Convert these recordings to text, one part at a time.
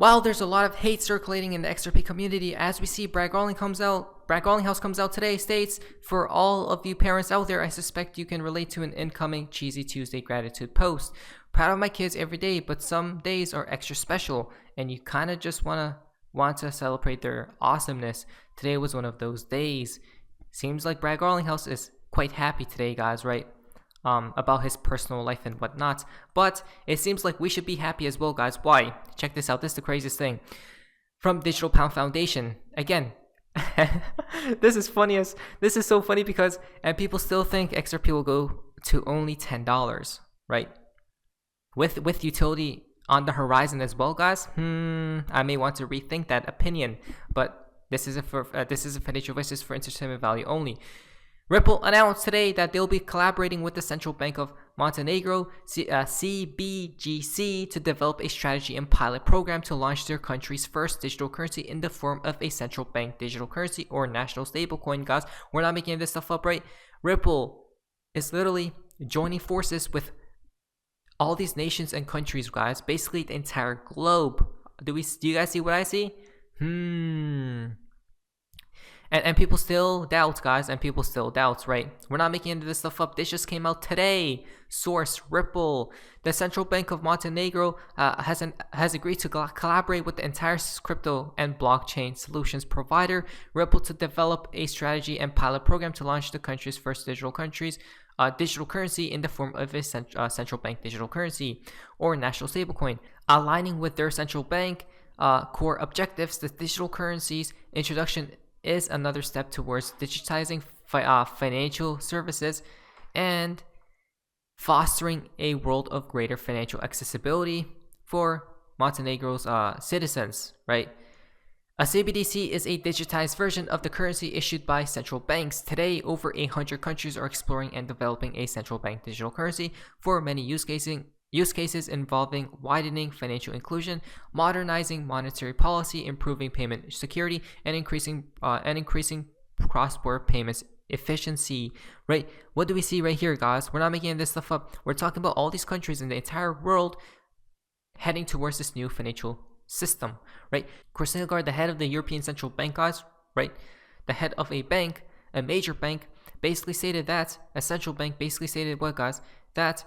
While there's a lot of hate circulating in the XRP community, as we see Brad Garlinghouse comes out today, states, for all of you parents out there, I suspect you can relate to an incoming Cheesy Tuesday gratitude post. Proud of my kids every day, but some days are extra special, and you kind of just want to celebrate their awesomeness. Today was one of those days. Seems like Brad Garlinghouse is quite happy today, guys, right? About his personal life and whatnot. But it seems like we should be happy as well, guys. Why? Check this out. This is the craziest thing. From Digital Pound Foundation. Again, this is so funny because people still think XRP will go to only $10, right? With utility on the horizon as well, guys. I may want to rethink that opinion, but this is a financial voices for entertainment value only. Ripple announced today that they'll be collaborating with the Central Bank of Montenegro, CBGC, to develop a strategy and pilot program to launch their country's first digital currency in the form of a central bank digital currency or national stablecoin, guys. We're not making this stuff up, right? Ripple is literally joining forces with all these nations and countries, guys. Basically, the entire globe. Do you guys see what I see? And people still doubt, guys, and people still doubt, right? We're not making any of this stuff up. This just came out today. Source, Ripple. The Central Bank of Montenegro has agreed to collaborate with the entire crypto and blockchain solutions provider, Ripple, to develop a strategy and pilot program to launch the country's first digital currency in the form of a central bank digital currency or national stablecoin. Aligning with their central bank core objectives, the digital currency's introduction is another step towards digitizing financial services and fostering a world of greater financial accessibility for Montenegro's citizens, right? A CBDC is a digitized version of the currency issued by central banks. Today, over 100 countries are exploring and developing a central bank digital currency for many use cases involving widening financial inclusion, modernizing monetary policy, improving payment security, and increasing cross-border payments efficiency, right? What do we see right here, guys? We're not making this stuff up. We're talking about all these countries in the entire world heading towards this new financial system, right? Christine Lagarde, the head of the European Central Bank, guys, right? The head of a bank, a major bank, basically stated that, a central bank basically stated what, guys? That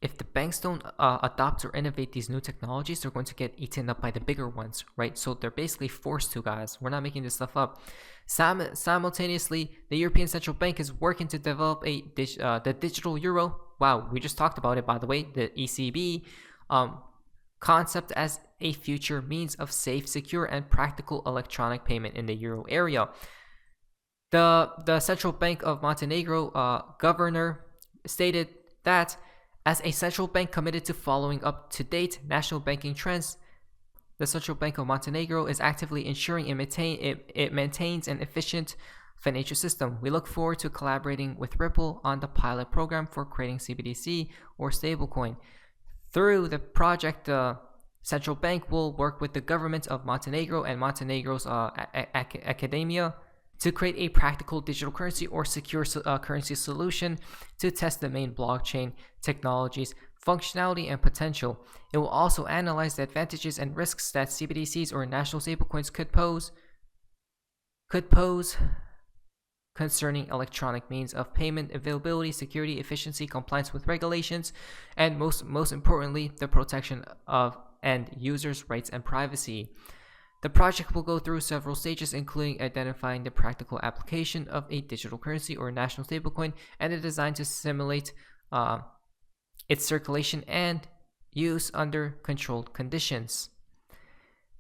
if the banks don't adopt or innovate these new technologies, they're going to get eaten up by the bigger ones, right? So they're basically forced to, guys. We're not making this stuff up. Simultaneously, the European Central Bank is working to develop the digital euro. Wow, we just talked about it, by the way, the ECB concept as a future means of safe, secure, and practical electronic payment in the euro area. The Central Bank of Montenegro governor stated that as a central bank committed to following up to date national banking trends, the Central Bank of Montenegro is actively ensuring it maintains an efficient financial system. We look forward to collaborating with Ripple on the pilot program for creating CBDC or stablecoin. Through the project, the central bank will work with the government of Montenegro and Montenegro's academia to create a practical digital currency or secure currency solution to test the main blockchain technologies, functionality, and potential. It will also analyze the advantages and risks that CBDCs or national stablecoins could pose concerning electronic means of payment, availability, security, efficiency, compliance with regulations, and most importantly, the protection of end users' rights and privacy. The project will go through several stages, including identifying the practical application of a digital currency or national stablecoin and a design to simulate its circulation and use under controlled conditions.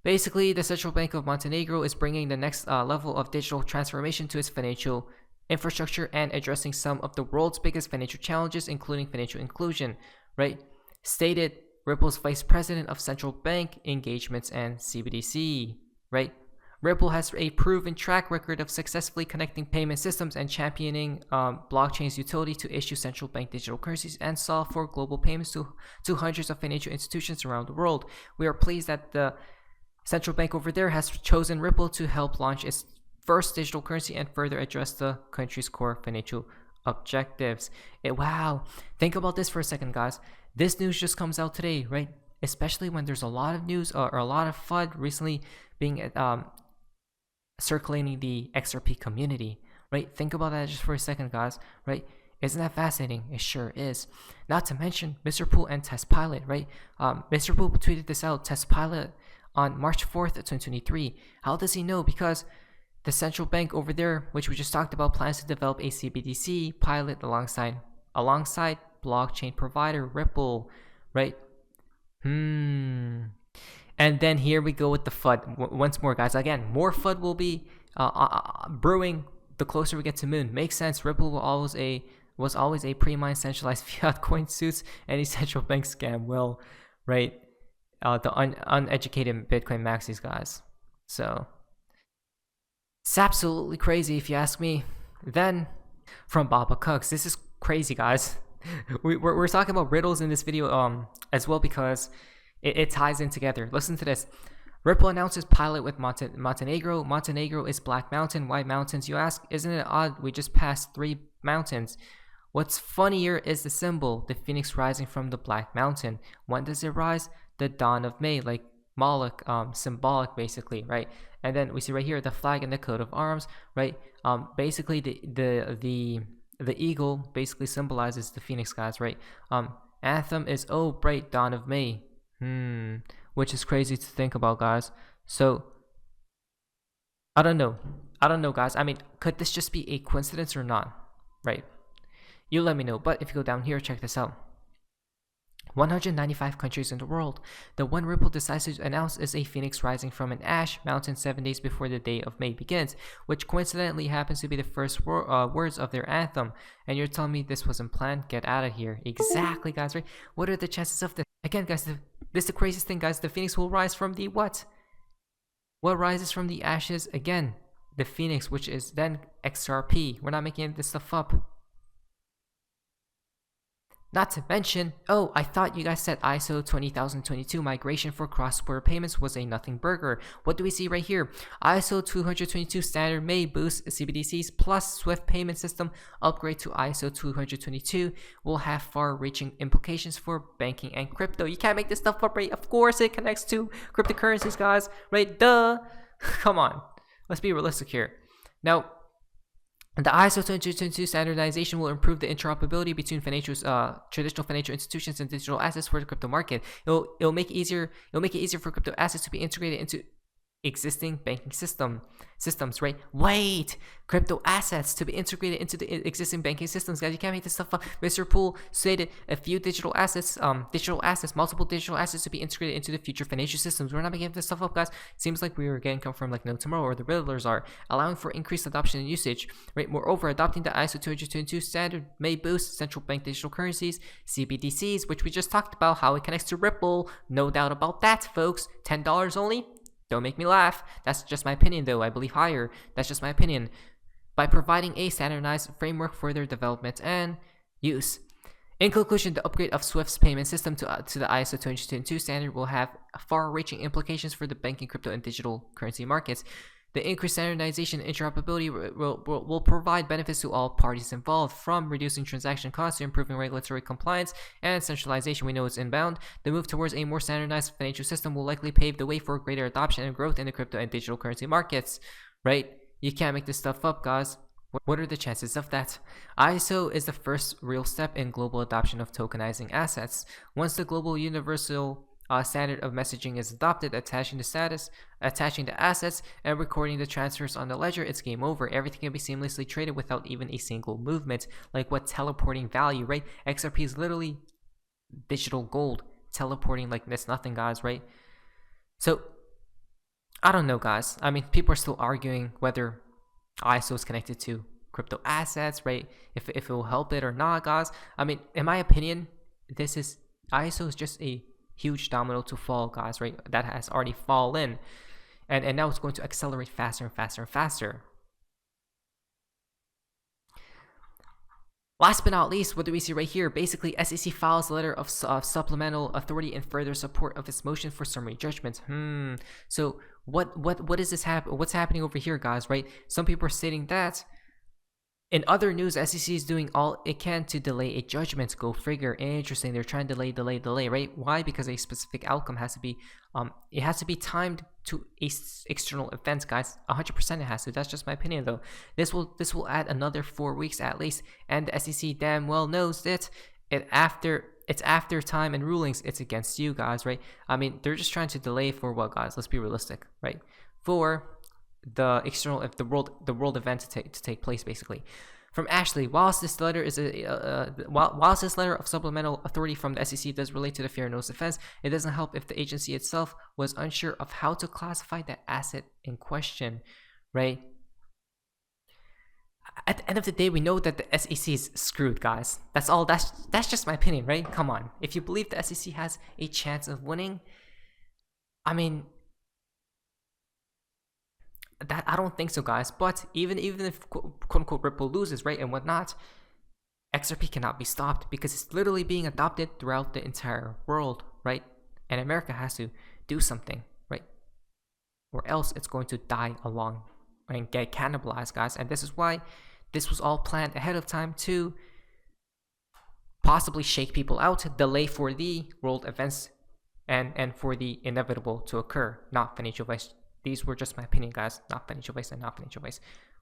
Basically, the Central Bank of Montenegro is bringing the next level of digital transformation to its financial infrastructure and addressing some of the world's biggest financial challenges, including financial inclusion, right? Stated Ripple's Vice President of Central Bank Engagements and CBDC, right? Ripple has a proven track record of successfully connecting payment systems and championing blockchain's utility to issue central bank digital currencies and solve for global payments to hundreds of financial institutions around the world. We are pleased that the central bank over there has chosen Ripple to help launch its first digital currency and further address the country's core financial objectives. Wow, think about this for a second, guys. This news just comes out today, right? especially when there's a lot of news or a lot of FUD recently being circulating the XRP community, right? Think about that just for a second, guys, right? Isn't that fascinating? It sure is. Not to mention Mr. Pool and Test Pilot, right? Mr. Pool tweeted this out, Test Pilot, on March 4th, 2023. How does he know? Because the central bank over there, which we just talked about, plans to develop a CBDC pilot alongside blockchain provider Ripple, right? And then here we go with the FUD. Once more, guys. Again, more FUD will be brewing the closer we get to Moon. Makes sense. Ripple was always a pre-mined centralized fiat coin suits any central bank scam. Well, right? The uneducated Bitcoin maxis, guys. So it's absolutely crazy if you ask me. Then from Baba Cooks, this is crazy, guys. We're talking about riddles in this video as well because it ties in together. Listen to this. Ripple announces pilot with Montenegro. Montenegro is Black Mountain. Why mountains, you ask? Isn't it odd? We just passed 3 mountains. What's funnier is the symbol, the phoenix rising from the Black Mountain. When does it rise? The dawn of May, like Moloch, symbolic basically, right? And then we see right here the flag and the coat of arms, right? Basically the eagle basically symbolizes the phoenix, guys, right? Anthem is oh bright dawn of May, which is crazy to think about, guys. So I don't know, guys. I mean, could this just be a coincidence or not, right? You let me know. But if you go down here, check this out. 195 countries in the world. The one Ripple decides to announce is a phoenix rising from an ash mountain 7 days before the day of May begins, which coincidentally happens to be the first words of their anthem. And you're telling me this wasn't planned? Get out of here. Exactly, guys, right? What are the chances of this? Again, guys, this is the craziest thing, guys. The phoenix will rise from the what? What rises from the ashes? Again, the phoenix, which is then XRP. We're not making this stuff up. Not to mention, oh, I thought you guys said ISO 20022 migration for cross-border payments was a nothing burger. What do we see right here? ISO 222 standard may boost CBDCs plus Swift payment system upgrade to ISO 222 will have far-reaching implications for banking and crypto. You can't make this stuff up, right? Of course it connects to cryptocurrencies, guys, right? Duh. Come on. Let's be realistic here. Now, the ISO 222 standardization will improve the interoperability between traditional financial institutions and digital assets for the crypto market. It'll make it easier for crypto assets to be integrated into existing banking systems, right? Wait, crypto assets to be integrated into the existing banking systems, guys. You can't make this stuff up. Mr. Poole stated a few multiple digital assets to be integrated into the future financial systems. We're not making this stuff up, guys. Seems like we were getting come from like no tomorrow, or the Riddlers are, allowing for increased adoption and usage, right? Moreover, adopting the ISO 222 standard may boost central bank digital currencies, CBDCs, which we just talked about how it connects to Ripple. No doubt about that, folks. $10 only. Don't make me laugh. That's just my opinion, though. I believe higher. That's just my opinion. By providing a standardized framework for their development and use. In conclusion, the upgrade of Swift's payment system to the ISO 222 standard will have far-reaching implications for the banking, crypto, and digital currency markets. The increased standardization and interoperability will provide benefits to all parties involved, from reducing transaction costs to improving regulatory compliance and centralization. We know it's inbound. The move towards a more standardized financial system will likely pave the way for greater adoption and growth in the crypto and digital currency markets, right? You can't make this stuff up, guys. What are the chances of that? ISO is the first real step in global adoption of tokenizing assets. Once the global universal standard of messaging is adopted, attaching the assets, and recording the transfers on the ledger, it's game over. Everything can be seamlessly traded without even a single movement. Like what teleporting value, right? XRP is literally digital gold teleporting like it's nothing, guys, right? So I don't know, guys. I mean, people are still arguing whether ISO is connected to crypto assets, right? If it will help it or not, guys. I mean, in my opinion, ISO is just a huge domino to fall, guys, right? That has already fallen, and now it's going to accelerate faster and faster and faster. Last but not least, what do we see right here? Basically, SEC files a letter of supplemental authority in further support of its motion for summary judgment. So what is this what's happening over here, guys, right? Some people are stating that In other news, SEC is doing all it can to delay a judgment. Go figure. Interesting. They're trying to delay, right? Why? Because a specific outcome has to be, it has to be timed to a external event, guys. 100% it has to. That's just my opinion, though. This will add another 4 weeks at least, and the SEC damn well knows that it's after time and rulings. It's against you guys, right? I mean, they're just trying to delay for what, guys? Let's be realistic, right? For the external, if the world event to take place, basically. From Ashley, whilst this letter of supplemental authority from the SEC does relate to the fair notice defense, it doesn't help if the agency itself was unsure of how to classify the asset in question, right? At the end of the day, we know that the SEC is screwed, guys. That's all. That's just my opinion, right? Come on. If you believe the SEC has a chance of winning, I mean, that I don't think so, guys. But even if quote unquote Ripple loses, right, and whatnot, XRP cannot be stopped because it's literally being adopted throughout the entire world, right? And America has to do something, right? Or else it's going to die along and get cannibalized, guys. And this is why this was all planned ahead of time to possibly shake people out, delay for the world events and for the inevitable to occur, not financial advice. These were just my opinion, guys. Not financial advice and not financial advice.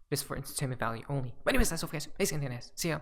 This is for entertainment value only. But anyways, that's all, guys. Thanks, guys. See ya.